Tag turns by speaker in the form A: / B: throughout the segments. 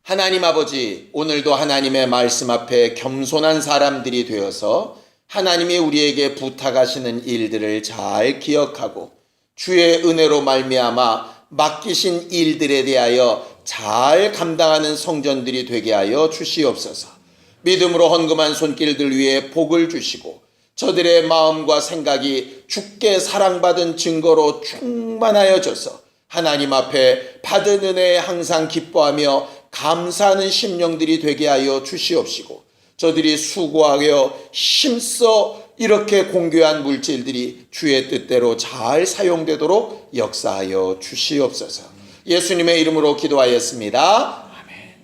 A: 하나님 아버지, 오늘도 하나님의 말씀 앞에 겸손한 사람들이 되어서 하나님이 우리에게 부탁하시는 일들을 잘 기억하고 주의 은혜로 말미암아 맡기신 일들에 대하여 잘 감당하는 성전들이 되게 하여 주시옵소서. 믿음으로 헌금한 손길들 위에 복을 주시고 저들의 마음과 생각이 주께 사랑받은 증거로 충만하여져서 하나님 앞에 받은 은혜에 항상 기뻐하며 감사하는 심령들이 되게 하여 주시옵시고 저들이 수고하여 힘써 이렇게 공교한 물질들이 주의 뜻대로 잘 사용되도록 역사하여 주시옵소서. 예수님의 이름으로 기도하였습니다. 아멘.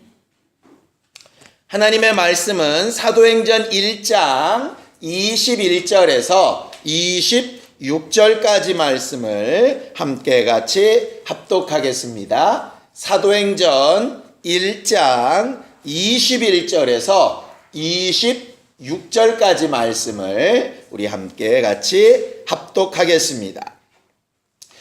A: 하나님의 말씀은 사도행전 1장 21절에서 26절까지 말씀을 함께 같이 합독하겠습니다. 사도행전 1장 21절에서 26절까지 말씀을 우리 함께 같이 합독하겠습니다.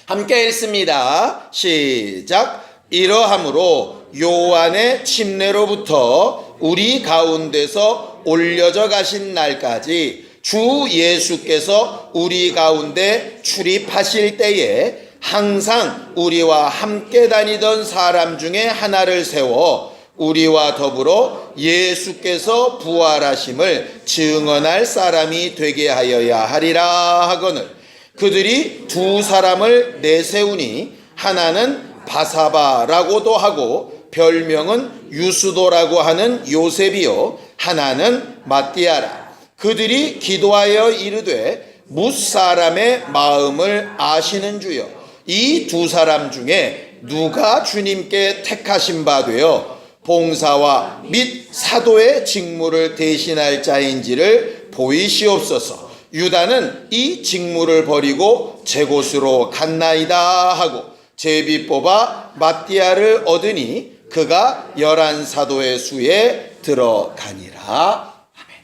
A: 함께 읽습니다. 시작. 이러함으로 요한의 침례로부터 우리 가운데서 올려져 가신 날까지 주 예수께서 우리 가운데 출입하실 때에 항상 우리와 함께 다니던 사람 중에 하나를 세워 우리와 더불어 예수께서 부활하심을 증언할 사람이 되게 하여야 하리라 하거늘 그들이 두 사람을 내세우니 하나는 바사바라고도 하고 별명은 유수도라고 하는 요셉이요 하나는 마띠아라. 그들이 기도하여 이르되 뭇사람의 마음을 아시는 주여 이 두 사람 중에 누가 주님께 택하신 바 되어 봉사와 및 사도의 직무를 대신할 자인지를 보이시옵소서. 유다는 이 직무를 버리고 제 곳으로 갔나이다 하고 제비 뽑아 마띠아를 얻으니 그가 11사도의 수에 들어가니라. 아멘.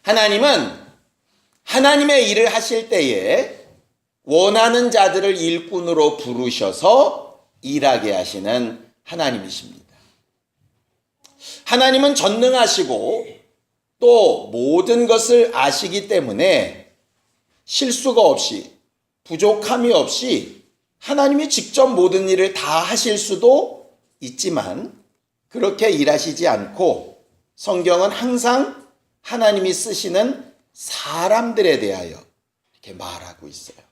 A: 하나님은 하나님의 일을 하실 때에 원하는 자들을 일꾼으로 부르셔서 일하게 하시는 하나님이십니다. 하나님은 전능하시고 또 모든 것을 아시기 때문에 실수가 없이 부족함이 없이 하나님이 직접 모든 일을 다 하실 수도 있지만 그렇게 일하시지 않고 성경은 항상 하나님이 쓰시는 사람들에 대하여 이렇게 말하고 있어요.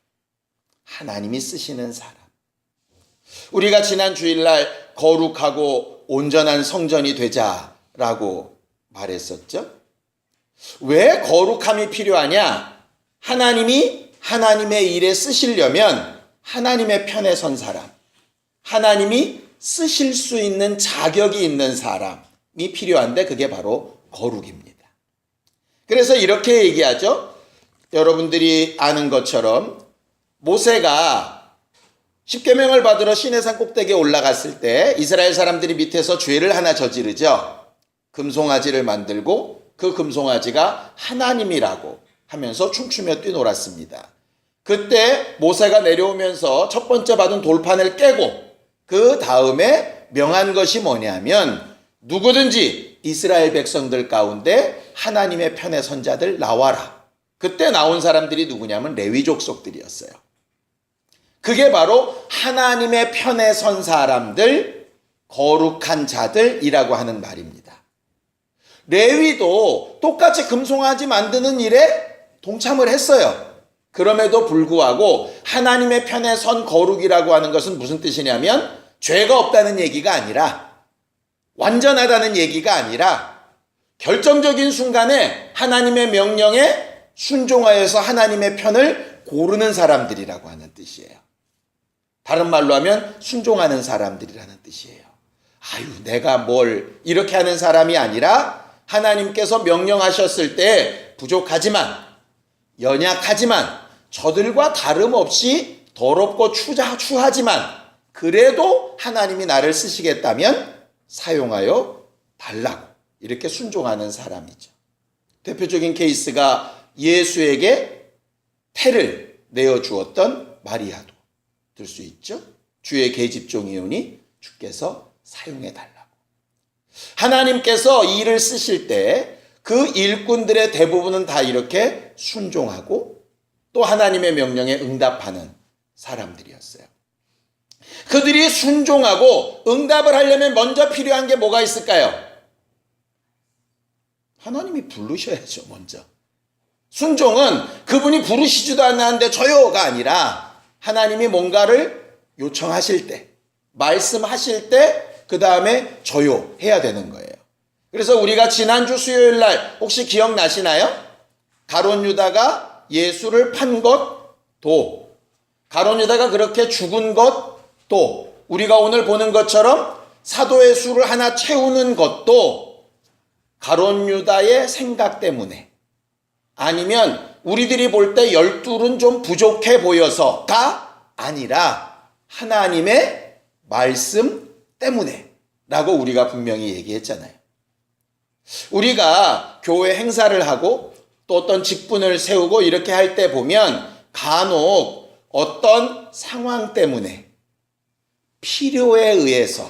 A: 하나님이 쓰시는 사람. 우리가 지난 주일날 거룩하고 온전한 성전이 되자라고 말했었죠. 왜 거룩함이 필요하냐? 하나님이 하나님의 일에 쓰시려면 하나님의 편에 선 사람, 하나님이 쓰실 수 있는 자격이 있는 사람이 필요한데 그게 바로 거룩입니다. 그래서 이렇게 얘기하죠. 여러분들이 아는 것처럼 모세가 십계명을 받으러 시내산 꼭대기에 올라갔을 때 이스라엘 사람들이 밑에서 죄를 하나 저지르죠. 금송아지를 만들고 그 금송아지가 하나님이라고 하면서 춤추며 뛰놀았습니다. 그때 모세가 내려오면서 첫 번째 받은 돌판을 깨고 그 다음에 명한 것이 뭐냐면 누구든지 이스라엘 백성들 가운데 하나님의 편에 선 자들 나와라. 그때 나온 사람들이 누구냐면 레위 족속들이었어요. 그게 바로 하나님의 편에 선 사람들, 거룩한 자들이라고 하는 말입니다. 레위도 똑같이 금송아지 만드는 일에 동참을 했어요. 그럼에도 불구하고 하나님의 편에 선 거룩이라고 하는 것은 무슨 뜻이냐면 죄가 없다는 얘기가 아니라 완전하다는 얘기가 아니라 결정적인 순간에 하나님의 명령에 순종하여서 하나님의 편을 고르는 사람들이라고 하는 뜻이에요. 다른 말로 하면 순종하는 사람들이라는 뜻이에요. 아유, 내가 뭘 이렇게 하는 사람이 아니라 하나님께서 명령하셨을 때 부족하지만 연약하지만 저들과 다름없이 더럽고 추하지만 그래도 하나님이 나를 쓰시겠다면 사용하여 달라고 이렇게 순종하는 사람이죠. 대표적인 케이스가 예수에게 태를 내어주었던 마리아도 들 수 있죠. 주의 계집종이오니 주께서 사용해 달라고. 하나님께서 일을 쓰실 때 그 일꾼들의 대부분은 다 이렇게 순종하고 또 하나님의 명령에 응답하는 사람들이었어요. 그들이 순종하고 응답을 하려면 먼저 필요한 게 뭐가 있을까요? 하나님이 부르셔야죠, 먼저. 순종은 그분이 부르시지도 않았는데 저요가 아니라 하나님이 뭔가를 요청하실 때, 말씀하실 때, 그 다음에 저요 해야 되는 거예요. 그래서 우리가 지난주 수요일 날 혹시 기억나시나요? 가룟 유다가 예수를 판 것도, 가룟 유다가 그렇게 죽은 것도, 우리가 오늘 보는 것처럼 사도의 수를 하나 채우는 것도 가룟 유다의 생각 때문에, 아니면 우리들이 볼 때 12은 좀 부족해 보여서가 아니라 하나님의 말씀 때문에 라고 우리가 분명히 얘기했잖아요. 우리가 교회 행사를 하고 또 어떤 직분을 세우고 이렇게 할 때 보면 간혹 어떤 상황 때문에 필요에 의해서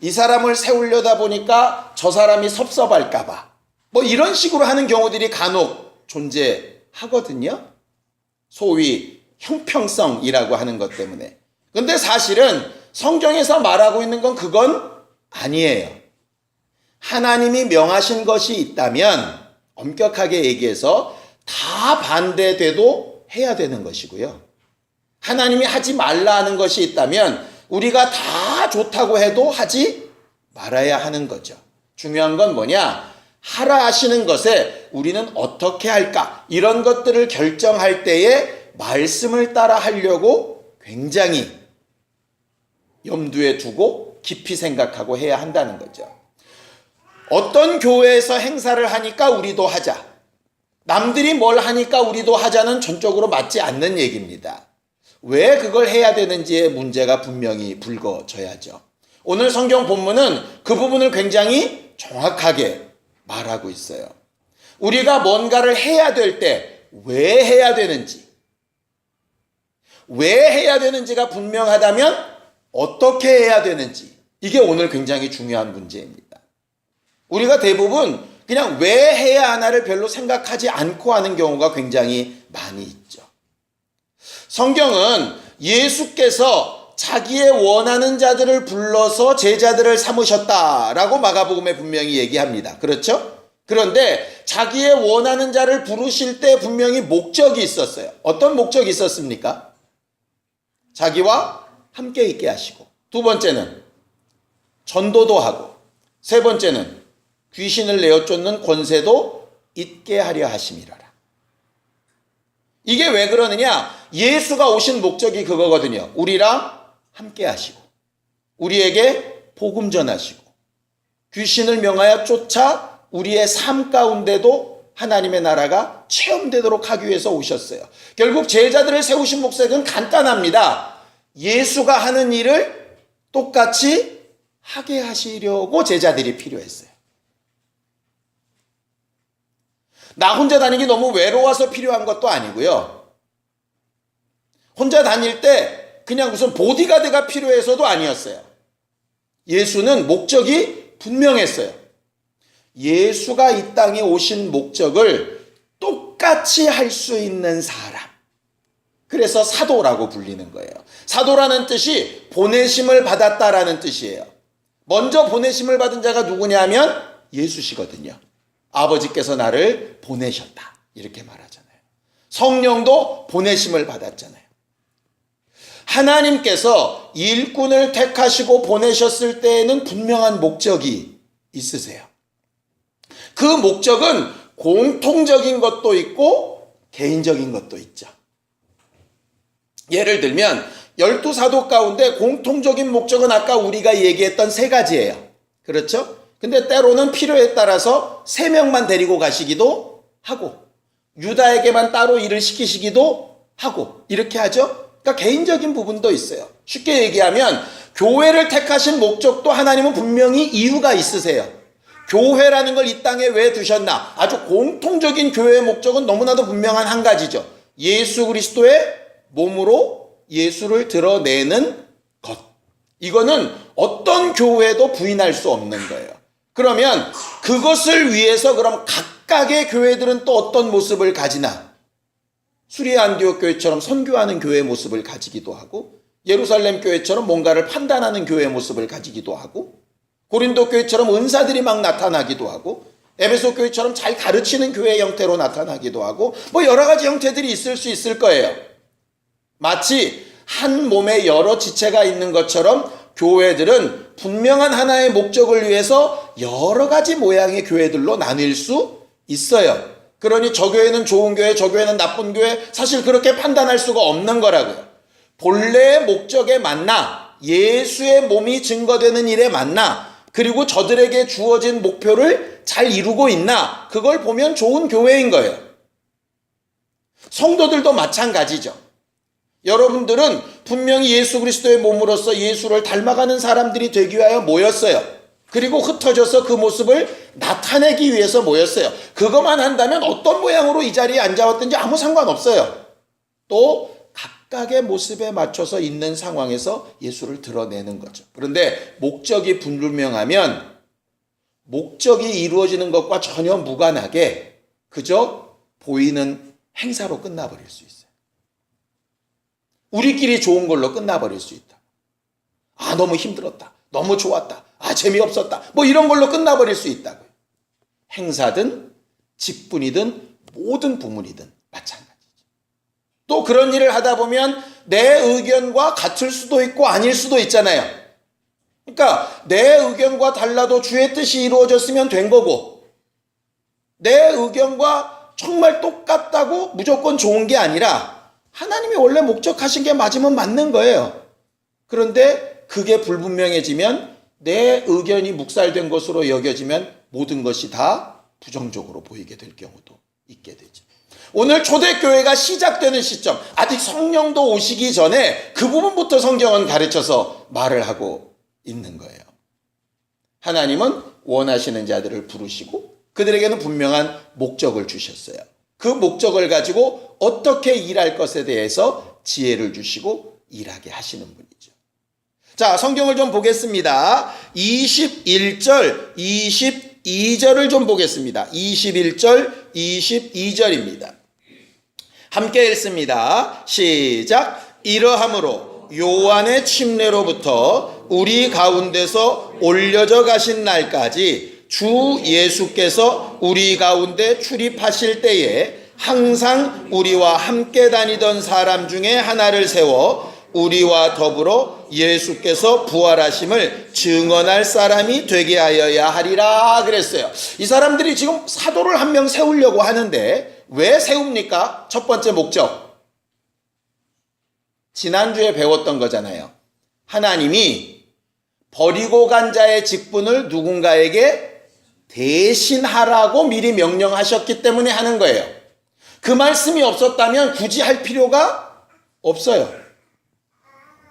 A: 이 사람을 세우려다 보니까 저 사람이 섭섭할까봐 뭐 이런 식으로 하는 경우들이 간혹 존재하거든요. 소위 형평성이라고 하는 것 때문에. 근데 사실은 성경에서 말하고 있는 건 그건 아니에요. 하나님이 명하신 것이 있다면 엄격하게 얘기해서 다 반대돼도 해야 되는 것이고요. 하나님이 하지 말라 하는 것이 있다면 우리가 다 좋다고 해도 하지 말아야 하는 거죠. 중요한 건 뭐냐? 하라 하시는 것에 우리는 어떻게 할까? 이런 것들을 결정할 때에 말씀을 따라 하려고 굉장히 염두에 두고 깊이 생각하고 해야 한다는 거죠. 어떤 교회에서 행사를 하니까 우리도 하자. 남들이 뭘 하니까 우리도 하자는 전적으로 맞지 않는 얘기입니다. 왜 그걸 해야 되는지의 문제가 분명히 불거져야죠. 오늘 성경 본문은 그 부분을 굉장히 정확하게 말하고 있어요. 우리가 뭔가를 해야 될 때 왜 해야 되는지, 왜 해야 되는지가 분명하다면 어떻게 해야 되는지, 이게 오늘 굉장히 중요한 문제입니다. 우리가 대부분 그냥 왜 해야 하나를 별로 생각하지 않고 하는 경우가 굉장히 많이 있죠. 성경은 예수께서 자기의 원하는 자들을 불러서 제자들을 삼으셨다라고 마가복음에 분명히 얘기합니다. 그렇죠? 그런데 자기의 원하는 자를 부르실 때 분명히 목적이 있었어요. 어떤 목적이 있었습니까? 자기와 함께 있게 하시고, 두 번째는 전도도 하고, 세 번째는 귀신을 내어 쫓는 권세도 있게 하려 하심이라라. 이게 왜 그러느냐? 예수가 오신 목적이 그거거든요. 우리랑 함께 하시고, 우리에게 복음 전하시고, 귀신을 명하여 쫓아 우리의 삶 가운데도 하나님의 나라가 체험되도록 하기 위해서 오셨어요. 결국 제자들을 세우신 목적은 간단합니다. 예수가 하는 일을 똑같이 하게 하시려고 제자들이 필요했어요. 나 혼자 다니기 너무 외로워서 필요한 것도 아니고요. 혼자 다닐 때 그냥 무슨 보디가드가 필요해서도 아니었어요. 예수는 목적이 분명했어요. 예수가 이 땅에 오신 목적을 똑같이 할 수 있는 사람. 그래서 사도라고 불리는 거예요. 사도라는 뜻이 보내심을 받았다라는 뜻이에요. 먼저 보내심을 받은 자가 누구냐면 예수시거든요. 아버지께서 나를 보내셨다, 이렇게 말하잖아요. 성령도 보내심을 받았잖아요. 하나님께서 일꾼을 택하시고 보내셨을 때에는 분명한 목적이 있으세요. 그 목적은 공통적인 것도 있고 개인적인 것도 있죠. 예를 들면 12사도 가운데 공통적인 목적은 아까 우리가 얘기했던 세 가지예요. 그렇죠? 근데 때로는 필요에 따라서 3명만 데리고 가시기도 하고, 유다에게만 따로 일을 시키시기도 하고, 이렇게 하죠. 그러니까 개인적인 부분도 있어요. 쉽게 얘기하면 교회를 택하신 목적도 하나님은 분명히 이유가 있으세요. 교회라는 걸 이 땅에 왜 두셨나? 아주 공통적인 교회의 목적은 너무나도 분명한 한 가지죠. 예수 그리스도의 몸으로 예수를 드러내는 것. 이거는 어떤 교회도 부인할 수 없는 거예요. 그러면 그것을 위해서 그럼 각각의 교회들은 또 어떤 모습을 가지나? 수리의 안디옥 교회처럼 선교하는 교회의 모습을 가지기도 하고, 예루살렘 교회처럼 뭔가를 판단하는 교회의 모습을 가지기도 하고, 고린도 교회처럼 은사들이 막 나타나기도 하고, 에베소 교회처럼 잘 가르치는 교회의 형태로 나타나기도 하고, 뭐 여러 가지 형태들이 있을 수 있을 거예요. 마치 한 몸에 여러 지체가 있는 것처럼 교회들은 분명한 하나의 목적을 위해서 여러 가지 모양의 교회들로 나뉠 수 있어요. 그러니 저 교회는 좋은 교회, 저 교회는 나쁜 교회, 사실 그렇게 판단할 수가 없는 거라고요. 본래의 목적에 맞나, 예수의 몸이 증거되는 일에 맞나, 그리고 저들에게 주어진 목표를 잘 이루고 있나, 그걸 보면 좋은 교회인 거예요. 성도들도 마찬가지죠. 여러분들은 분명히 예수 그리스도의 몸으로서 예수를 닮아가는 사람들이 되기 위하여 모였어요. 그리고 흩어져서 그 모습을 나타내기 위해서 모였어요. 그것만 한다면 어떤 모양으로 이 자리에 앉아왔든지 아무 상관없어요. 또 각각의 모습에 맞춰서 있는 상황에서 예수를 드러내는 거죠. 그런데 목적이 불분명하면 목적이 이루어지는 것과 전혀 무관하게 그저 보이는 행사로 끝나버릴 수 있어요. 우리끼리 좋은 걸로 끝나버릴 수 있다. 아, 너무 힘들었다. 너무 좋았다. 아, 재미없었다. 뭐 이런 걸로 끝나버릴 수 있다고요. 행사든 직분이든 모든 부문이든 마찬가지죠. 또 그런 일을 하다 보면 내 의견과 같을 수도 있고 아닐 수도 있잖아요. 그러니까 내 의견과 달라도 주의 뜻이 이루어졌으면 된 거고, 내 의견과 정말 똑같다고 무조건 좋은 게 아니라 하나님이 원래 목적하신 게 맞으면 맞는 거예요. 그런데 그게 불분명해지면, 내 의견이 묵살된 것으로 여겨지면 모든 것이 다 부정적으로 보이게 될 경우도 있게 되죠. 오늘 초대교회가 시작되는 시점, 아직 성령도 오시기 전에 그 부분부터 성경은 가르쳐서 말을 하고 있는 거예요. 하나님은 원하시는 자들을 부르시고 그들에게는 분명한 목적을 주셨어요. 그 목적을 가지고 어떻게 일할 것에 대해서 지혜를 주시고 일하게 하시는 분이죠. 자, 성경을 좀 보겠습니다. 21절, 22절을 좀 보겠습니다. 21절, 22절입니다. 함께 읽습니다. 시작. 이러함으로 요한의 침례로부터 우리 가운데서 올려져 가신 날까지 주 예수께서 우리 가운데 출입하실 때에 항상 우리와 함께 다니던 사람 중에 하나를 세워 우리와 더불어 예수께서 부활하심을 증언할 사람이 되게 하여야 하리라 그랬어요. 이 사람들이 지금 사도를 한 명 세우려고 하는데 왜 세웁니까? 첫 번째 목적. 지난주에 배웠던 거잖아요. 하나님이 버리고 간 자의 직분을 누군가에게 대신하라고 미리 명령하셨기 때문에 하는 거예요. 그 말씀이 없었다면 굳이 할 필요가 없어요.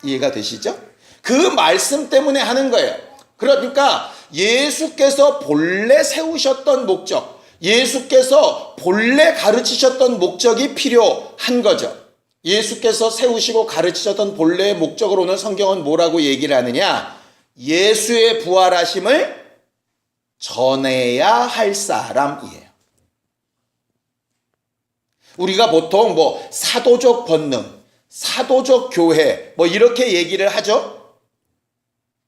A: 이해가 되시죠? 그 말씀 때문에 하는 거예요. 그러니까 예수께서 본래 세우셨던 목적, 예수께서 본래 가르치셨던 목적이 필요한 거죠. 예수께서 세우시고 가르치셨던 본래의 목적을 오늘 성경은 뭐라고 얘기를 하느냐? 예수의 부활하심을 전해야 할 사람이에요. 우리가 보통 뭐 사도적 권능, 사도적 교회 뭐 이렇게 얘기를 하죠.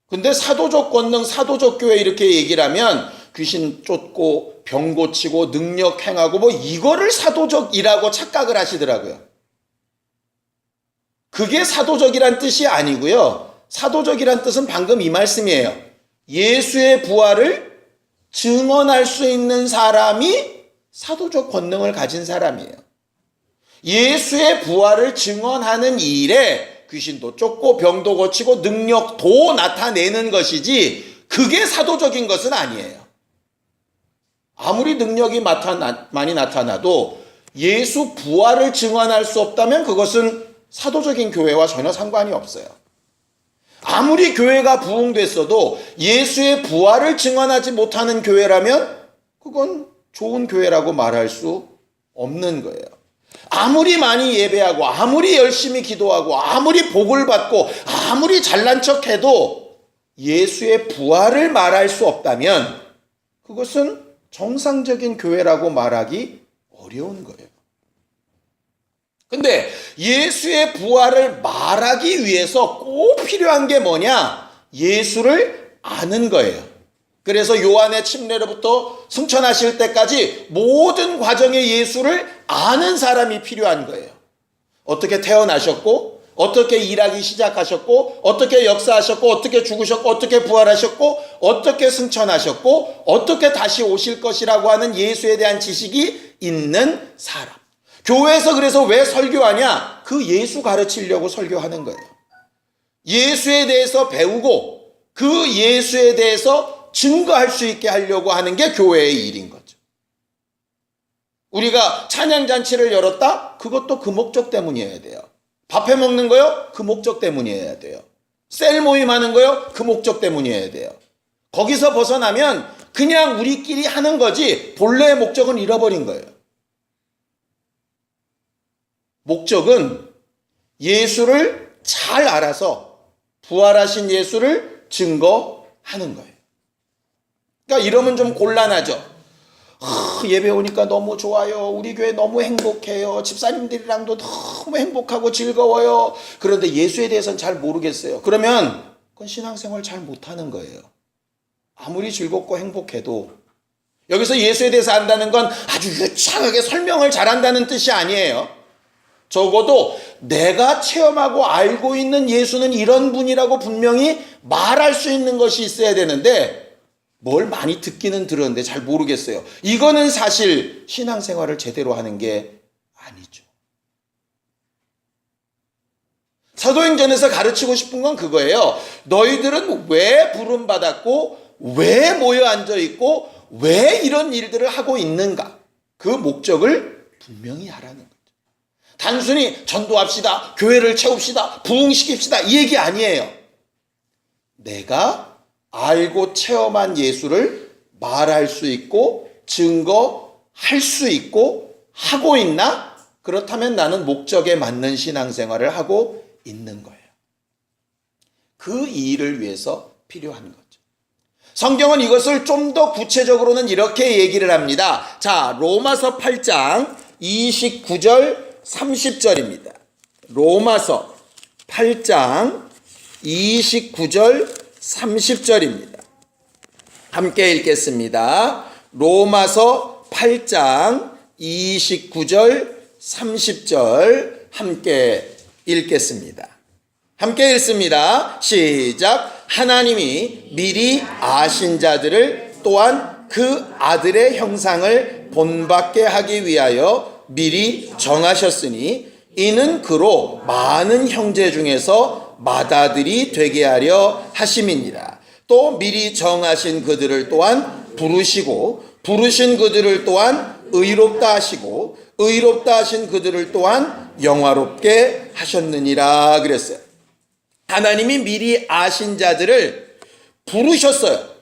A: 근데 사도적 권능, 사도적 교회 이렇게 얘기를 하면 귀신 쫓고 병 고치고 능력 행하고 뭐 이거를 사도적이라고 착각을 하시더라고요. 그게 사도적이란 뜻이 아니고요. 사도적이란 뜻은 방금 이 말씀이에요. 예수의 부활을 증언할 수 있는 사람이 사도적 권능을 가진 사람이에요. 예수의 부활을 증언하는 일에 귀신도 쫓고 병도 고치고 능력도 나타내는 것이지 그게 사도적인 것은 아니에요. 아무리 능력이 많이 나타나도 예수 부활을 증언할 수 없다면 그것은 사도적인 교회와 전혀 상관이 없어요. 아무리 교회가 부흥됐어도 예수의 부활을 증언하지 못하는 교회라면 그건 좋은 교회라고 말할 수 없는 거예요. 아무리 많이 예배하고 아무리 열심히 기도하고 아무리 복을 받고 아무리 잘난 척해도 예수의 부활을 말할 수 없다면 그것은 정상적인 교회라고 말하기 어려운 거예요. 근데 예수의 부활을 말하기 위해서 꼭 필요한 게 뭐냐? 예수를 아는 거예요. 그래서 요한의 침례로부터 승천하실 때까지 모든 과정의 예수를 아는 사람이 필요한 거예요. 어떻게 태어나셨고, 어떻게 일하기 시작하셨고, 어떻게 역사하셨고, 어떻게 죽으셨고, 어떻게 부활하셨고, 어떻게 승천하셨고, 어떻게 다시 오실 것이라고 하는 예수에 대한 지식이 있는 사람. 교회에서 그래서 왜 설교하냐? 그 예수 가르치려고 설교하는 거예요. 예수에 대해서 배우고 그 예수에 대해서 증거할 수 있게 하려고 하는 게 교회의 일인 거죠. 우리가 찬양잔치를 열었다? 그것도 그 목적 때문이어야 돼요. 밥해 먹는 거요? 그 목적 때문이어야 돼요. 셀 모임하는 거요? 그 목적 때문이어야 돼요. 거기서 벗어나면 그냥 우리끼리 하는 거지 본래의 목적은 잃어버린 거예요. 목적은 예수를 잘 알아서 부활하신 예수를 증거하는 거예요. 그러니까 이러면 좀 곤란하죠. 예배 오니까 너무 좋아요. 우리 교회 너무 행복해요. 집사님들이랑도 너무 행복하고 즐거워요. 그런데 예수에 대해서는 잘 모르겠어요. 그러면 그건 신앙생활 잘 못하는 거예요. 아무리 즐겁고 행복해도 여기서 예수에 대해서 안다는 건 아주 유창하게 설명을 잘한다는 뜻이 아니에요. 적어도 내가 체험하고 알고 있는 예수는 이런 분이라고 분명히 말할 수 있는 것이 있어야 되는데 뭘 많이 듣기는 들었는데 잘 모르겠어요. 이거는 사실 신앙생활을 제대로 하는 게 아니죠. 사도행전에서 가르치고 싶은 건 그거예요. 너희들은 왜 부름받았고 왜 모여 앉아있고 왜 이런 일들을 하고 있는가? 그 목적을 분명히 하라는 거죠. 단순히 전도합시다, 교회를 채웁시다, 부흥시킵시다 이 얘기 아니에요. 내가 알고 체험한 예수를 말할 수 있고 증거할 수 있고 하고 있나? 그렇다면 나는 목적에 맞는 신앙생활을 하고 있는 거예요. 그 일을 위해서 필요한 거죠. 성경은 이것을 좀 더 구체적으로는 이렇게 얘기를 합니다. 자, 로마서 8장 29절 30절입니다. 로마서 8장 29절 30절입니다. 함께 읽겠습니다. 로마서 8장 29절 30절 함께 읽겠습니다. 함께 읽습니다. 시작. 하나님이 미리 아신 자들을 또한 그 아들의 형상을 본받게 하기 위하여 미리 정하셨으니 이는 그로 많은 형제 중에서 맏아들이 되게 하려 하심이니라. 또 미리 정하신 그들을 또한 부르시고 부르신 그들을 또한 의롭다 하시고 의롭다 하신 그들을 또한 영화롭게 하셨느니라 그랬어요. 하나님이 미리 아신 자들을 부르셨어요.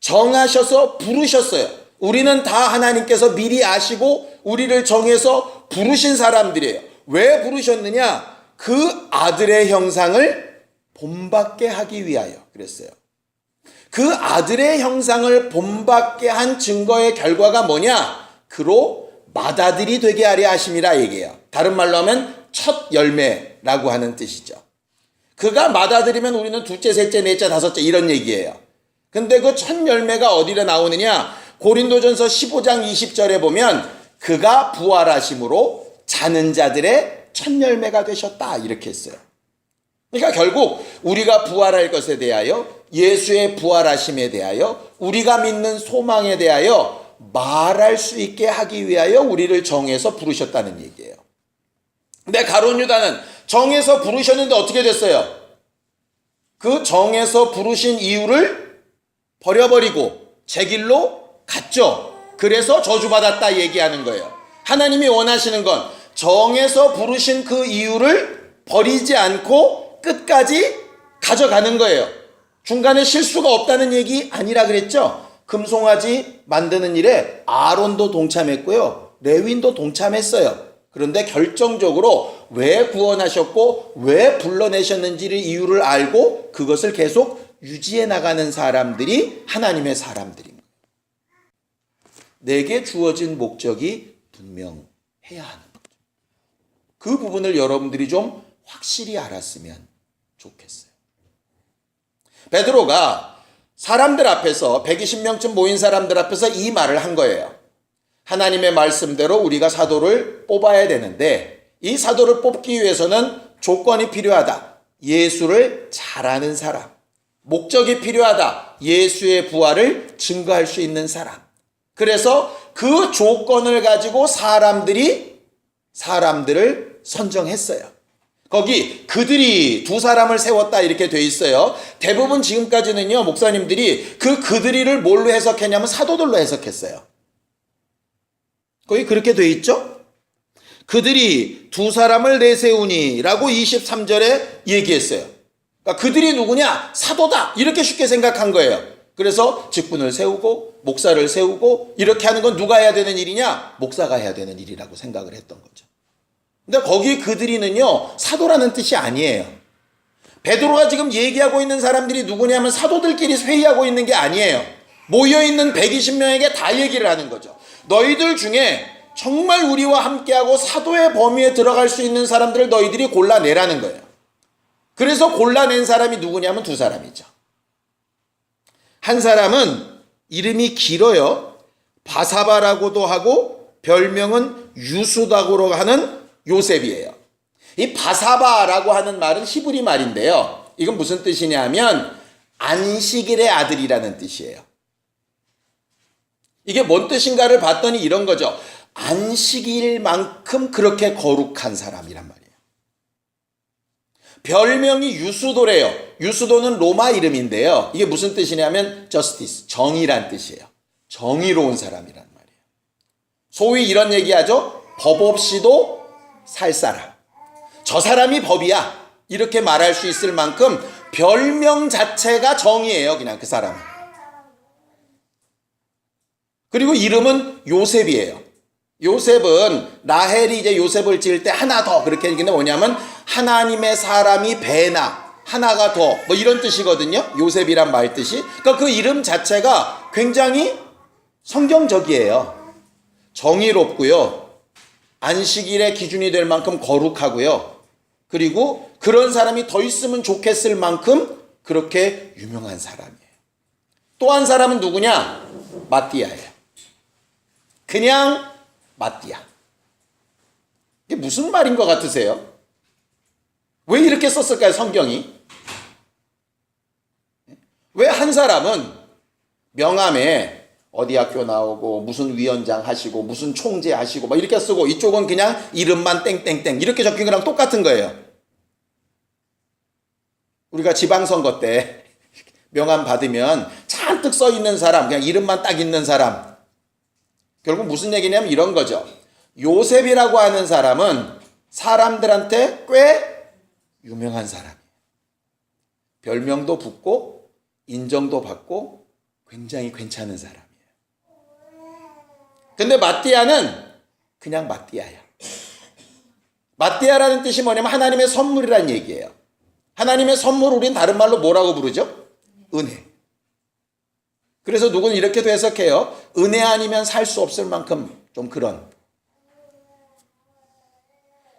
A: 정하셔서 부르셨어요. 우리는 다 하나님께서 미리 아시고 우리를 정해서 부르신 사람들이에요. 왜 부르셨느냐? 그 아들의 형상을 본받게 하기 위하여 그랬어요. 그 아들의 형상을 본받게 한 증거의 결과가 뭐냐? 그로 맏아들이 되게 하려 하심이라 얘기해요. 다른 말로 하면 첫 열매라고 하는 뜻이죠. 그가 맏아들이면 우리는 둘째, 셋째, 넷째, 다섯째 이런 얘기예요. 근데 그 첫 열매가 어디로 나오느냐? 고린도전서 15장 20절에 보면 그가 부활하심으로 자는 자들의 첫 열매가 되셨다 이렇게 했어요. 그러니까 결국 우리가 부활할 것에 대하여 예수의 부활하심에 대하여 우리가 믿는 소망에 대하여 말할 수 있게 하기 위하여 우리를 정해서 부르셨다는 얘기예요. 근데 가룟 유다는 정해서 부르셨는데 어떻게 됐어요? 그 정해서 부르신 이유를 버려버리고 제 길로 갔죠. 그래서 저주받았다 얘기하는 거예요. 하나님이 원하시는 건 정해서 부르신 그 이유를 버리지 않고 끝까지 가져가는 거예요. 중간에 실수가 없다는 얘기 아니라 그랬죠. 금송아지 만드는 일에 아론도 동참했고요. 레위인도 동참했어요. 그런데 결정적으로 왜 구원하셨고 왜 불러내셨는지를 이유를 알고 그것을 계속 유지해 나가는 사람들이 하나님의 사람들입니다. 내게 주어진 목적이 분명해야 하는 거죠. 그 부분을 여러분들이 좀 확실히 알았으면 좋겠어요. 베드로가 사람들 앞에서 120명쯤 모인 사람들 앞에서 이 말을 한 거예요. 하나님의 말씀대로 우리가 사도를 뽑아야 되는데 이 사도를 뽑기 위해서는 조건이 필요하다. 예수를 잘 아는 사람. 목적이 필요하다. 예수의 부활을 증거할 수 있는 사람. 그래서 그 조건을 가지고 사람들을 선정했어요. 거기 그들이 두 사람을 세웠다 이렇게 돼 있어요. 대부분 지금까지는요, 목사님들이 그들이를 뭘로 해석했냐면 사도들로 해석했어요. 거기 그렇게 돼 있죠? 그들이 두 사람을 내세우니 라고 23절에 얘기했어요. 그러니까 그들이 누구냐? 사도다. 이렇게 쉽게 생각한 거예요. 그래서 직분을 세우고 목사를 세우고 이렇게 하는 건 누가 해야 되는 일이냐? 목사가 해야 되는 일이라고 생각을 했던 거죠. 근데 거기 그들이는요, 사도라는 뜻이 아니에요. 베드로가 지금 얘기하고 있는 사람들이 누구냐면 사도들끼리 회의하고 있는 게 아니에요. 모여있는 120명에게 다 얘기를 하는 거죠. 너희들 중에 정말 우리와 함께하고 사도의 범위에 들어갈 수 있는 사람들을 너희들이 골라내라는 거예요. 그래서 골라낸 사람이 누구냐면 두 사람이죠. 한 사람은 이름이 길어요. 바사바라고도 하고 별명은 유수다고로 하는 요셉이에요. 이 바사바라고 하는 말은 히브리 말인데요. 이건 무슨 뜻이냐면 안식일의 아들이라는 뜻이에요. 이게 뭔 뜻인가를 봤더니 이런 거죠. 안식일만큼 그렇게 거룩한 사람이란 말이에요. 별명이 유수도래요. 유수도는 로마 이름인데요. 이게 무슨 뜻이냐면 justice, 정의란 뜻이에요. 정의로운 사람이란 말이에요. 소위 이런 얘기하죠. 법 없이도 살 사람. 저 사람이 법이야. 이렇게 말할 수 있을 만큼 별명 자체가 정의예요. 그냥 그 사람은. 그리고 이름은 요셉이에요. 요셉은 라헬이 이제 요셉을 지을 때 하나 더 그렇게 얘기는 뭐냐면 하나님의 사람이 배나 하나가 더 뭐 이런 뜻이거든요. 요셉이란 말 뜻이. 그러니까 그 이름 자체가 굉장히 성경적이에요. 정의롭고요. 안식일의 기준이 될 만큼 거룩하고요. 그리고 그런 사람이 더 있으면 좋겠을 만큼 그렇게 유명한 사람이에요. 또 한 사람은 누구냐? 마띠아예요. 그냥 마띠아. 이게 무슨 말인 것 같으세요? 왜 이렇게 썼을까요, 성경이? 왜 한 사람은 명함에 어디 학교 나오고 무슨 위원장 하시고 무슨 총재 하시고 막 이렇게 쓰고 이쪽은 그냥 이름만 땡땡땡 이렇게 적힌 거랑 똑같은 거예요. 우리가 지방선거 때 명함 받으면 잔뜩 써 있는 사람, 그냥 이름만 딱 있는 사람. 결국 무슨 얘기냐면 이런 거죠. 요셉이라고 하는 사람은 사람들한테 꽤 유명한 사람이에요. 별명도 붙고 인정도 받고 굉장히 괜찮은 사람이에요. 근데 마띠아는 그냥 마띠아야. 마띠아라는 뜻이 뭐냐면 하나님의 선물이란 얘기예요. 하나님의 선물 우린 다른 말로 뭐라고 부르죠? 은혜. 그래서 누구는 이렇게도 해석해요. 은혜 아니면 살 수 없을 만큼 좀 그런.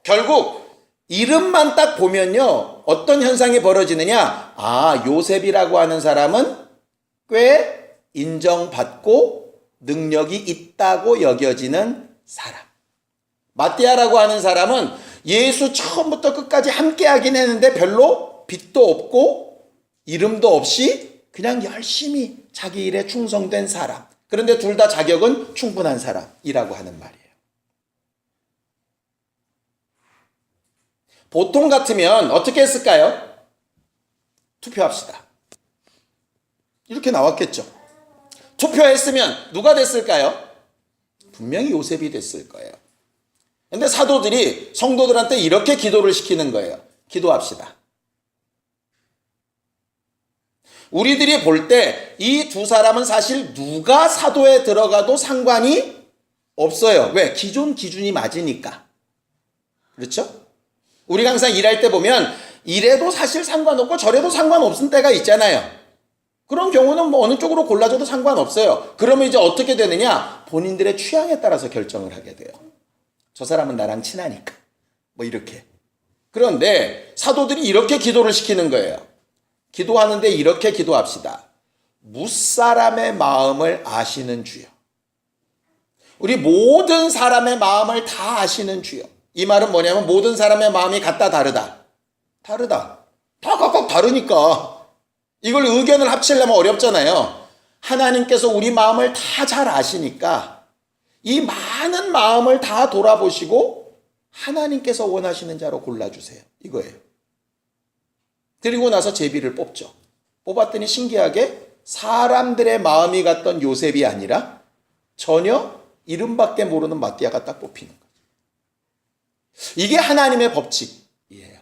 A: 결국 이름만 딱 보면요. 어떤 현상이 벌어지느냐. 아, 요셉이라고 하는 사람은 꽤 인정받고 능력이 있다고 여겨지는 사람. 마띠아라고 하는 사람은 예수 처음부터 끝까지 함께 하긴 했는데 별로 빚도 없고 이름도 없이 그냥 열심히 자기 일에 충성된 사람. 그런데 둘 다 자격은 충분한 사람이라고 하는 말이에요. 보통 같으면 어떻게 했을까요? 투표합시다. 이렇게 나왔겠죠. 투표했으면 누가 됐을까요? 분명히 요셉이 됐을 거예요. 근데 사도들이 성도들한테 이렇게 기도를 시키는 거예요. 기도합시다. 우리들이 볼 때 이 두 사람은 사실 누가 사도에 들어가도 상관이 없어요. 왜? 기존 기준이 맞으니까. 그렇죠? 우리가 항상 일할 때 보면 이래도 사실 상관없고 저래도 상관없은 때가 있잖아요. 그런 경우는 뭐 어느 쪽으로 골라줘도 상관없어요. 그러면 이제 어떻게 되느냐? 본인들의 취향에 따라서 결정을 하게 돼요. 저 사람은 나랑 친하니까. 뭐 이렇게. 그런데 사도들이 이렇게 기도를 시키는 거예요. 기도하는데 이렇게 기도합시다. 무사람의 마음을 아시는 주여. 우리 모든 사람의 마음을 다 아시는 주여. 이 말은 뭐냐면 모든 사람의 마음이 같다 다르다. 다르다. 다 각각 다르니까. 이걸 의견을 합치려면 어렵잖아요. 하나님께서 우리 마음을 다 잘 아시니까 이 많은 마음을 다 돌아보시고 하나님께서 원하시는 자로 골라주세요. 이거예요. 그리고 나서 제비를 뽑죠. 뽑았더니 신기하게 사람들의 마음이 같던 요셉이 아니라 전혀 이름밖에 모르는 마띠아가 딱 뽑히는 거죠. 이게 하나님의 법칙이에요.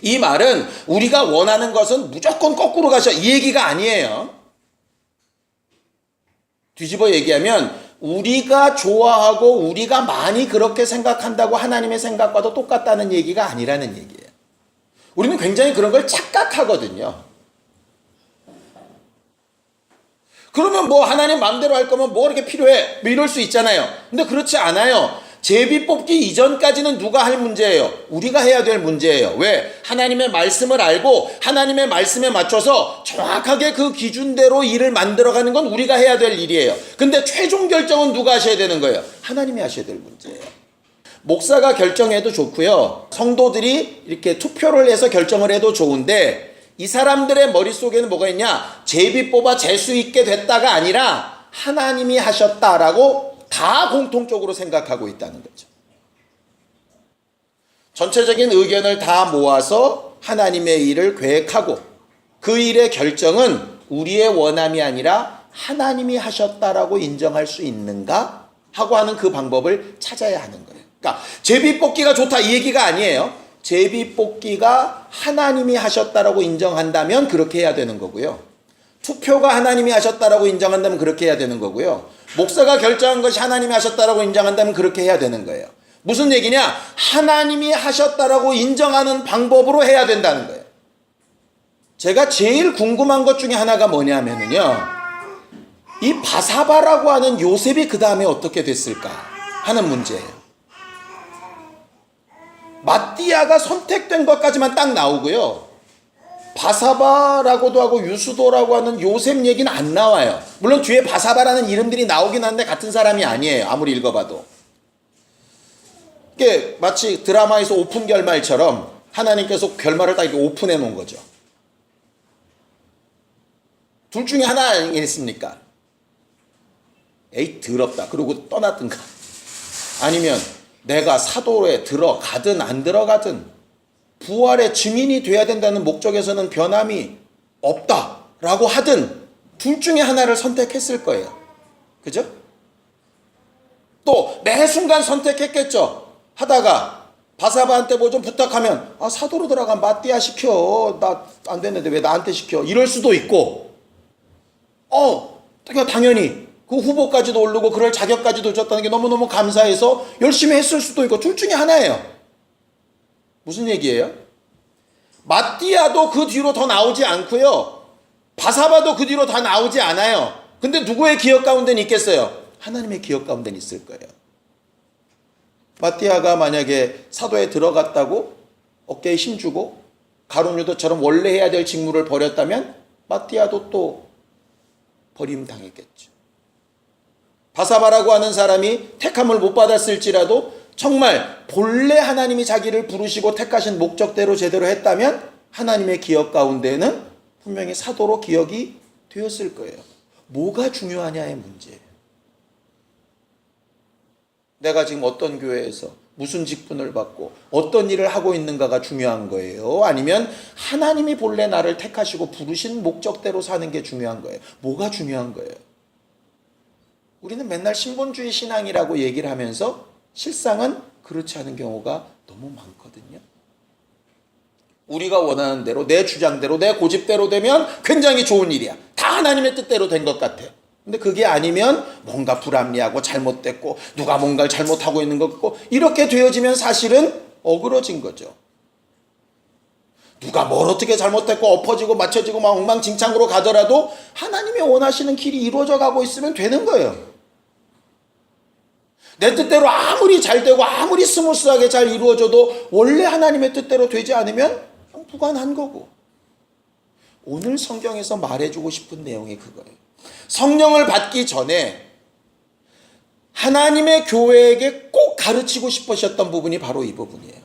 A: 이 말은 우리가 원하는 것은 무조건 거꾸로 가셔 이 얘기가 아니에요. 뒤집어 얘기하면 우리가 좋아하고 우리가 많이 그렇게 생각한다고 하나님의 생각과도 똑같다는 얘기가 아니라는 얘기예요. 우리는 굉장히 그런 걸 착각하거든요. 그러면 뭐 하나님 마음대로 할 거면 뭐 이렇게 필요해? 뭐 이럴 수 있잖아요. 근데 그렇지 않아요. 제비 뽑기 이전까지는 누가 할 문제예요? 우리가 해야 될 문제예요. 왜? 하나님의 말씀을 알고 하나님의 말씀에 맞춰서 정확하게 그 기준대로 일을 만들어가는 건 우리가 해야 될 일이에요. 근데 최종 결정은 누가 하셔야 되는 거예요? 하나님이 하셔야 될 문제예요. 목사가 결정해도 좋고요. 성도들이 이렇게 투표를 해서 결정을 해도 좋은데 이 사람들의 머릿속에는 뭐가 있냐? 제비 뽑아 재수 있게 됐다가 아니라 하나님이 하셨다라고 다 공통적으로 생각하고 있다는 거죠. 전체적인 의견을 다 모아서 하나님의 일을 계획하고 그 일의 결정은 우리의 원함이 아니라 하나님이 하셨다라고 인정할 수 있는가 하고 하는 그 방법을 찾아야 하는 거예요. 그러니까 제비 뽑기가 좋다 이 얘기가 아니에요. 제비 뽑기가 하나님이 하셨다라고 인정한다면 그렇게 해야 되는 거고요. 투표가 하나님이 하셨다라고 인정한다면 그렇게 해야 되는 거고요. 목사가 결정한 것이 하나님이 하셨다라고 인정한다면 그렇게 해야 되는 거예요. 무슨 얘기냐? 하나님이 하셨다라고 인정하는 방법으로 해야 된다는 거예요. 제가 제일 궁금한 것 중에 하나가 뭐냐면요. 이 바사바라고 하는 요셉이 그 다음에 어떻게 됐을까 하는 문제예요. 마띠아가 선택된 것까지만 딱 나오고요. 바사바라고도 하고 유수도라고 하는 요셉 얘기는 안 나와요. 물론 뒤에 바사바라는 이름들이 나오긴 하는데 같은 사람이 아니에요. 아무리 읽어봐도. 이게 마치 드라마에서 오픈 결말처럼 하나님께서 결말을 딱 이렇게 오픈해 놓은 거죠. 둘 중에 하나 아니겠습니까? 에이 더럽다. 그러고 떠났든가. 아니면 내가 사도에 들어가든 안 들어가든 부활의 증인이 돼야 된다는 목적에서는 변함이 없다라고 하든 둘 중에 하나를 선택했을 거예요. 그죠? 또 매 순간 선택했겠죠. 하다가 바사바한테 뭐 좀 부탁하면 사도로 들어간 마띠아 시켜. 나 안 됐는데 왜 나한테 시켜. 이럴 수도 있고 당연히 그 후보까지도 오르고 그럴 자격까지도 줬다는 게 너무너무 감사해서 열심히 했을 수도 있고 둘 중에 하나예요. 무슨 얘기예요? 마띠아도 그 뒤로 더 나오지 않고요. 바사바도 그 뒤로 다 나오지 않아요. 근데 누구의 기억 가운데는 있겠어요? 하나님의 기억 가운데는 있을 거예요. 마띠아가 만약에 사도에 들어갔다고 어깨에 힘주고 가룟 유다처럼 원래 해야 될 직무를 버렸다면 마띠아도 또 버림당했겠죠. 바사바라고 하는 사람이 택함을 못 받았을지라도 정말 본래 하나님이 자기를 부르시고 택하신 목적대로 제대로 했다면 하나님의 기억 가운데는 분명히 사도로 기억이 되었을 거예요. 뭐가 중요하냐의 문제예요. 내가 지금 어떤 교회에서 무슨 직분을 받고 어떤 일을 하고 있는가가 중요한 거예요? 아니면 하나님이 본래 나를 택하시고 부르신 목적대로 사는 게 중요한 거예요? 뭐가 중요한 거예요? 우리는 맨날 신본주의 신앙이라고 얘기를 하면서 실상은 그렇지 않은 경우가 너무 많거든요. 우리가 원하는 대로 내 주장대로 내 고집대로 되면 굉장히 좋은 일이야. 다 하나님의 뜻대로 된 것 같아. 근데 그게 아니면 뭔가 불합리하고 잘못됐고 누가 뭔가를 잘못하고 있는 것 같고 이렇게 되어지면 사실은 어그러진 거죠. 누가 뭘 어떻게 잘못했고 엎어지고 맞춰지고 막 엉망진창으로 가더라도 하나님이 원하시는 길이 이루어져 가고 있으면 되는 거예요. 내 뜻대로 아무리 잘 되고 아무리 스무스하게 잘 이루어져도 원래 하나님의 뜻대로 되지 않으면 무관한 거고. 오늘 성경에서 말해주고 싶은 내용이 그거예요. 성령을 받기 전에 하나님의 교회에게 꼭 가르치고 싶으셨던 부분이 바로 이 부분이에요.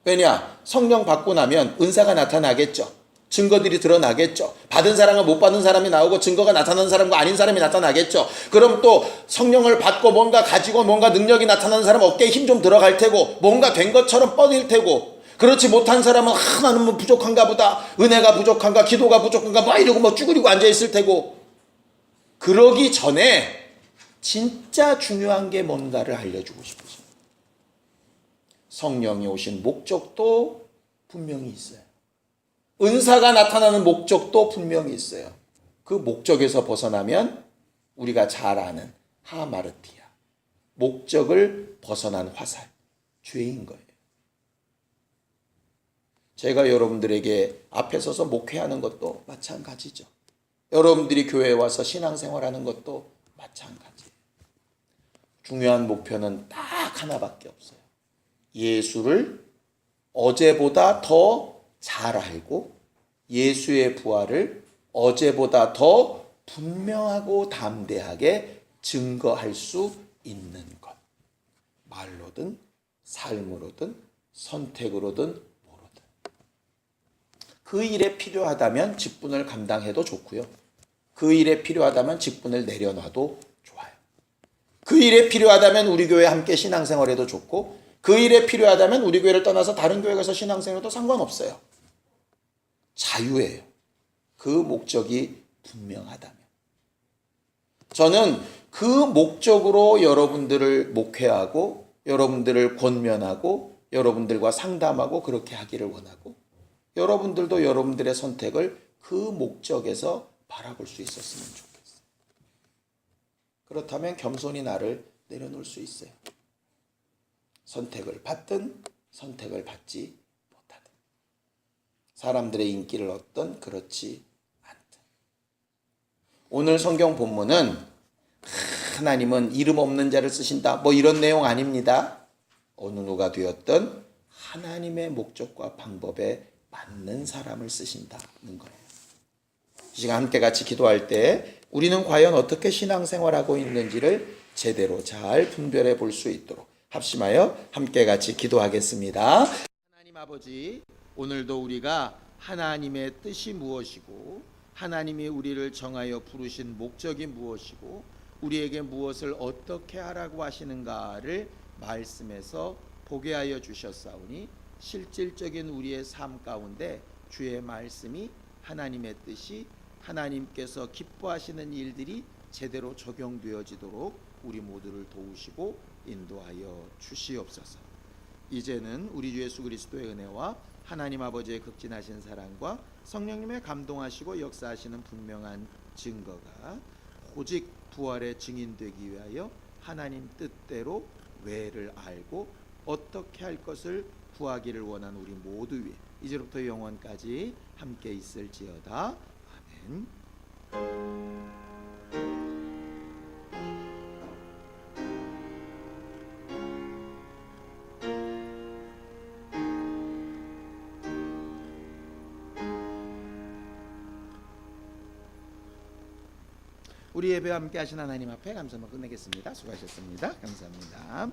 A: 왜냐? 성령 받고 나면 은사가 나타나겠죠. 증거들이 드러나겠죠. 받은 사람과 못 받은 사람이 나오고 증거가 나타나는 사람과 아닌 사람이 나타나겠죠. 그럼 또 성령을 받고 뭔가 가지고 뭔가 능력이 나타나는 사람 어깨에 힘 좀 들어갈 테고 뭔가 된 것처럼 뻗을 테고 그렇지 못한 사람은 나는 뭐 부족한가 보다. 은혜가 부족한가 기도가 부족한가 막 이러고 뭐 쭈그리고 앉아있을 테고 그러기 전에 진짜 중요한 게 뭔가를 알려주고 싶으십니다. 성령이 오신 목적도 분명히 있어요. 은사가 나타나는 목적도 분명히 있어요. 그 목적에서 벗어나면 우리가 잘 아는 하마르티아, 목적을 벗어난 화살, 죄인 거예요. 제가 여러분들에게 앞에 서서 목회하는 것도 마찬가지죠. 여러분들이 교회에 와서 신앙생활하는 것도 마찬가지예요. 중요한 목표는 딱 하나밖에 없어요. 예수를 어제보다 더 잘 알고 예수의 부활을 어제보다 더 분명하고 담대하게 증거할 수 있는 것. 말로든 삶으로든 선택으로든 모로든. 그 일에 필요하다면 직분을 감당해도 좋고요. 그 일에 필요하다면 직분을 내려놔도 좋아요. 그 일에 필요하다면 우리 교회 함께 신앙생활해도 좋고 그 일에 필요하다면 우리 교회를 떠나서 다른 교회 가서 신앙생활해도 상관없어요. 자유예요. 그 목적이 분명하다면. 저는 그 목적으로 여러분들을 목회하고 여러분들을 권면하고 여러분들과 상담하고 그렇게 하기를 원하고 여러분들도 여러분들의 선택을 그 목적에서 바라볼 수 있었으면 좋겠어요. 그렇다면 겸손히 나를 내려놓을 수 있어요. 선택을 받든 선택을 받지 못하든 사람들의 인기를 얻든 그렇지 않든. 오늘 성경 본문은 하나님은 이름 없는 자를 쓰신다 뭐 이런 내용 아닙니다. 어느 누가 되었든 하나님의 목적과 방법에 맞는 사람을 쓰신다는 거예요. 이 시간 함께 같이 기도할 때 우리는 과연 어떻게 신앙생활하고 있는지를 제대로 잘 분별해 볼 수 있도록 합심하여 함께 같이 기도하겠습니다. 하나님 아버지, 오늘도 우리가 하나님의 뜻이 무엇이고 하나님이 우리를 정하여 부르신 목적이 무엇이고 우리에게 무엇을 어떻게 하라고 하시는가를 말씀에서 보게 하여 주셨사오니 실질적인 우리의 삶 가운데 주의 말씀이 하나님의 뜻이 하나님께서 기뻐하시는 일들이 제대로 적용되어지도록 우리 모두를 도우시고 인도하여 주시옵소서. 이제는 우리 주 예수 그리스도의 은혜와 하나님 아버지의 극진하신 사랑과 성령님의 감동하시고 역사하시는 분명한 증거가 오직 부활의 증인되기 위하여 하나님 뜻대로 왜를 알고 어떻게 할 것을 구하기를 원하는 우리 모두 위에 이제부터 영원까지 함께 있을지어다. 아멘. 우리 예배와 함께 하신 하나님 앞에 감사만 끝내겠습니다. 수고하셨습니다. 감사합니다.